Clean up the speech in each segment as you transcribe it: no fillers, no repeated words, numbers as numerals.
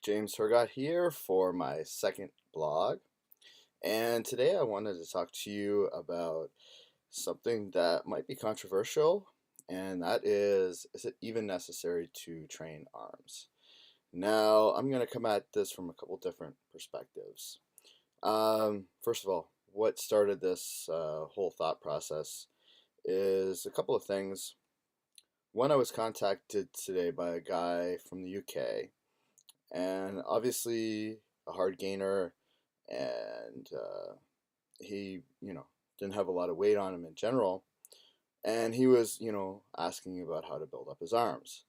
James Hergott here for my second blog. And today I wanted to talk to you about something that might be controversial, and that is it even necessary to train arms? Now, I'm going to come at this from a couple different perspectives. First of all, what started this whole thought process is a couple of things. One, I was contacted today by a guy from the UK, and obviously a hard gainer, and he, didn't have a lot of weight on him in general, and he was, asking about how to build up his arms.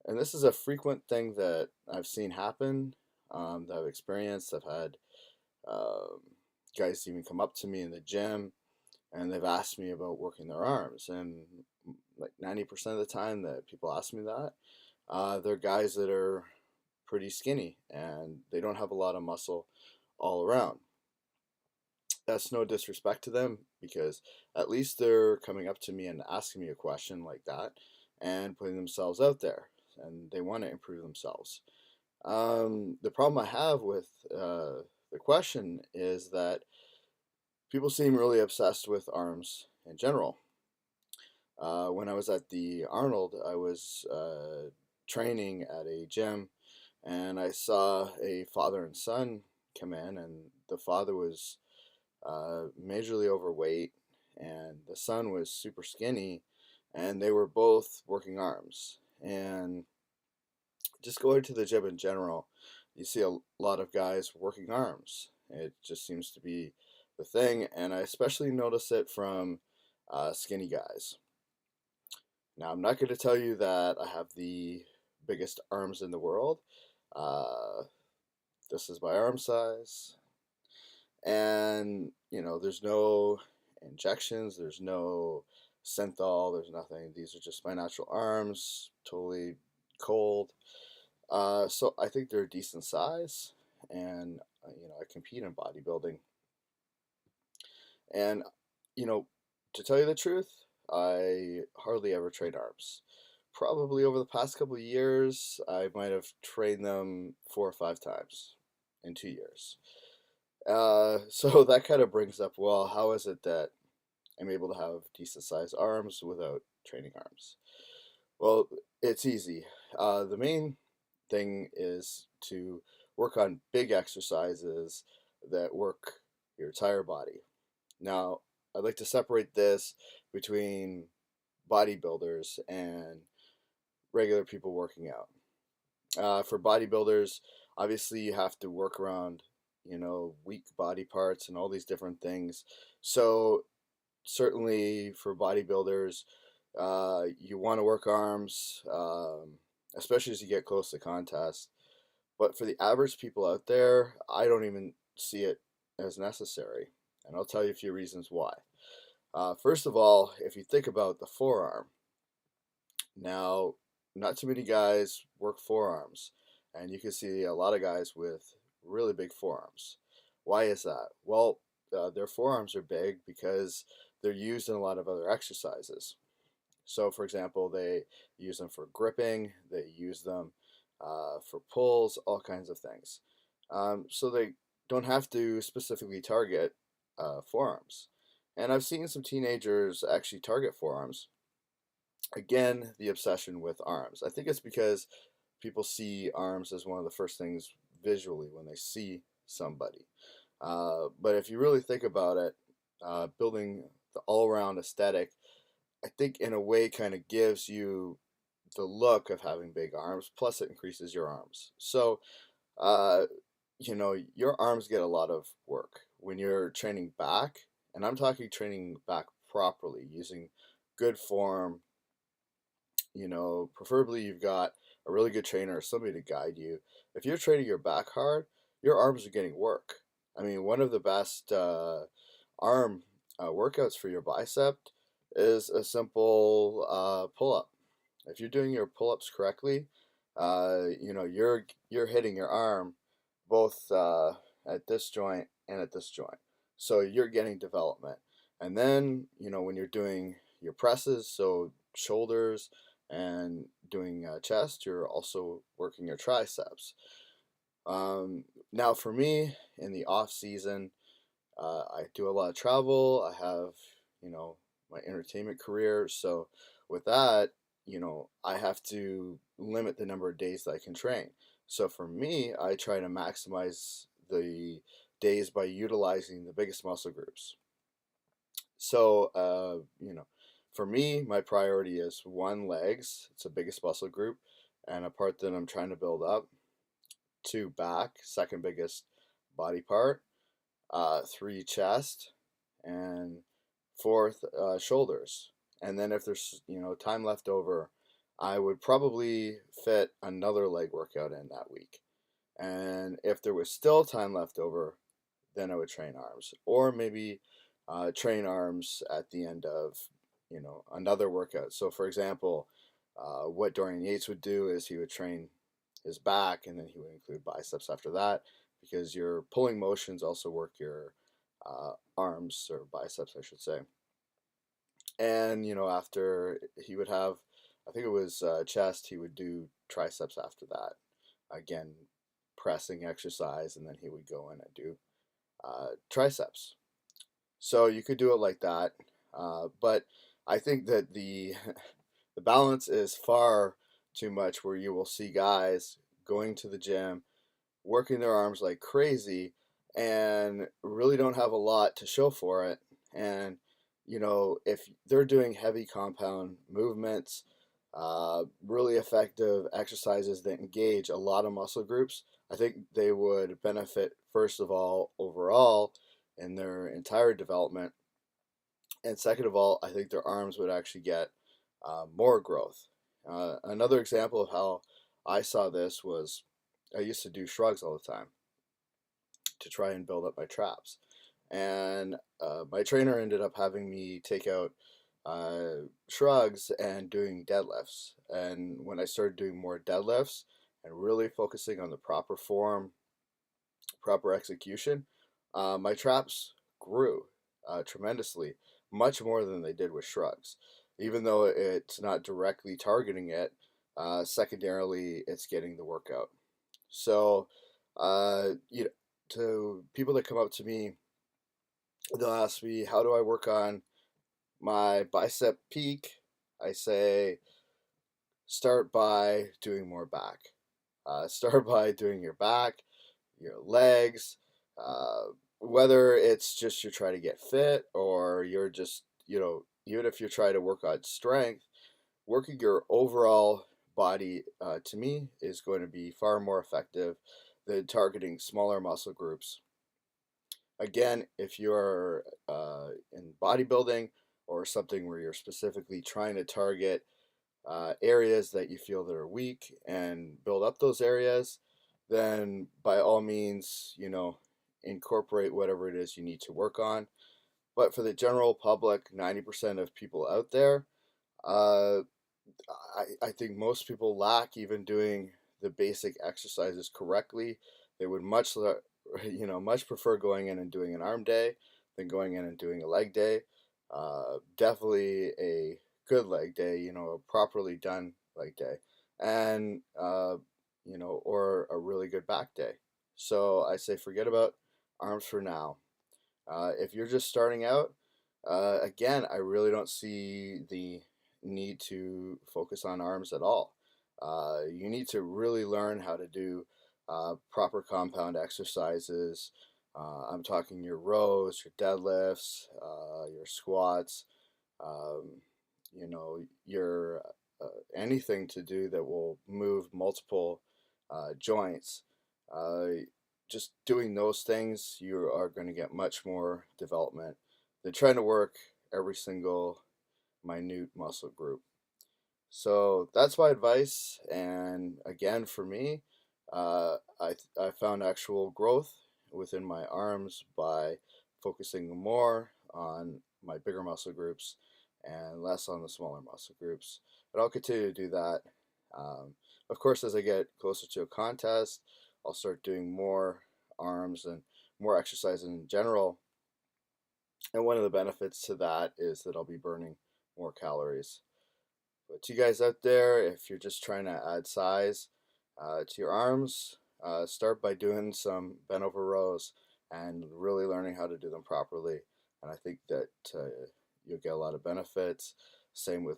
And this is a frequent thing that I've seen happen, that I've experienced. I've had um, guys even come up to me in the gym, and they've asked me about working their arms, and like 90% of the time that people ask me that, they're guys that are pretty skinny and they don't have a lot of muscle all around. That's no disrespect to them, because at least they're coming up to me and asking me a question like that and putting themselves out there, and they want to improve themselves. The problem I have with the question is that people seem really obsessed with arms in general. When I was at the Arnold, I was training at a gym, and I saw a father and son come in, and the father was majorly overweight, and the son was super skinny, and they were both working arms. And just going to the gym in general, you see a lot of guys working arms. It just seems to be the thing, and I especially notice it from skinny guys. Now, I'm not going to tell you that I have the biggest arms in the world. Uh, this is my arm size. And, there's no injections, there's no synthol, there's nothing. These are just my natural arms, totally cold. So I think they're a decent size, and, I compete in bodybuilding. And, you know, to tell you the truth, I hardly ever train arms. Probably over the past couple of years, I might have trained them 4 or 5 times in 2 years. So that kind of brings up, well, how is it that I'm able to have decent sized arms without training arms? Well, it's easy. The main thing is to work on big exercises that work your entire body. Now, I'd like to separate this between bodybuilders and regular people working out. For bodybuilders, obviously you have to work around, weak body parts and all these different things. So certainly for bodybuilders, you want to work arms, especially as you get close to contest. But for the average people out there, I don't even see it as necessary. And I'll tell you a few reasons why. First of all, if you think about the forearm, now, not too many guys work forearms, and you can see a lot of guys with really big forearms. Why is that? Well, their forearms are big because they're used in a lot of other exercises. So, for example, they use them for gripping, they use them for pulls, all kinds of things. So they don't have to specifically target forearms. And I've seen some teenagers actually target forearms. Again, the obsession with arms. I think it's because people see arms as one of the first things visually when they see somebody. But if you really think about it, building the all around aesthetic, I think in a way kind of gives you the look of having big arms, plus it increases your arms. So, uh, your arms get a lot of work when you're training back, and I'm talking training back properly using good form. Preferably you've got a really good trainer or somebody to guide you. If you're training your back hard, your arms are getting work. I mean, one of the best arm workouts for your bicep is a simple pull up. If you're doing your pull ups correctly, you're hitting your arm both at this joint and at this joint. So you're getting development. And then, when you're doing your presses, so shoulders and doing chest, you're also working your triceps. Now for me, in the off season, I do a lot of travel. I have, you know, my entertainment career. So with that, I have to limit the number of days that I can train. So for me, I try to maximize the days by utilizing the biggest muscle groups. So, for me, my priority is one, legs. It's the biggest muscle group and a part that I'm trying to build up. Two, back, second biggest body part. Three, chest, and fourth, shoulders. And then if there's time left over, I would probably fit another leg workout in that week. And if there was still time left over, then I would train arms, or maybe train arms at the end of another workout. So for example, what Dorian Yates would do is he would train his back, and then he would include biceps after that, because your pulling motions also work your arms, or biceps, I should say. And after he would have, I think it was chest, he would do triceps after that. Again, pressing exercise, and then he would go in and do triceps. So you could do it like that, but I think that the the balance is far too much, where you will see guys going to the gym, working their arms like crazy, and really don't have a lot to show for it. And if they're doing heavy compound movements, really effective exercises that engage a lot of muscle groups, I think they would benefit, first of all, overall in their entire development. And second of all, I think their arms would actually get more growth. Another example of how I saw this was, I used to do shrugs all the time to try and build up my traps. And my trainer ended up having me take out shrugs and doing deadlifts. And when I started doing more deadlifts and really focusing on the proper form, proper execution, my traps grew tremendously, much more than they did with shrugs. Even though it's not directly targeting it, secondarily, it's getting the workout. So, to people that come up to me, they'll ask me, how do I work on my bicep peak? I say, start by doing more back. Start by doing your back, your legs, uh, whether it's just you're trying to get fit, or you're just, even if you're trying to work on strength, working your overall body, to me, is going to be far more effective than targeting smaller muscle groups. Again, if you're in bodybuilding or something where you're specifically trying to target areas that you feel that are weak and build up those areas, then by all means, incorporate whatever it is you need to work on. But for the general public, 90% of people out there, uh, I think most people lack even doing the basic exercises correctly. They would much prefer going in and doing an arm day than going in and doing a leg day. Definitely a good leg day, a properly done leg day, and or a really good back day. So I say forget about arms for now. If you're just starting out, again, I really don't see the need to focus on arms at all. You need to really learn how to do proper compound exercises. I'm talking your rows, your deadlifts, your squats, um, your anything to do that will move multiple joints. Uh, just doing those things, you are going to get much more development than trying to work every single minute muscle group. So that's my advice. And again, for me, I found actual growth within my arms by focusing more on my bigger muscle groups and less on the smaller muscle groups. But I'll continue to do that. Um, of course, as I get closer to a contest, I'll start doing more arms and more exercise in general. And one of the benefits to that is that I'll be burning more calories. But to you guys out there, if you're just trying to add size to your arms, Start by doing some bent over rows and really learning how to do them properly. And I think that you'll get a lot of benefits. Same with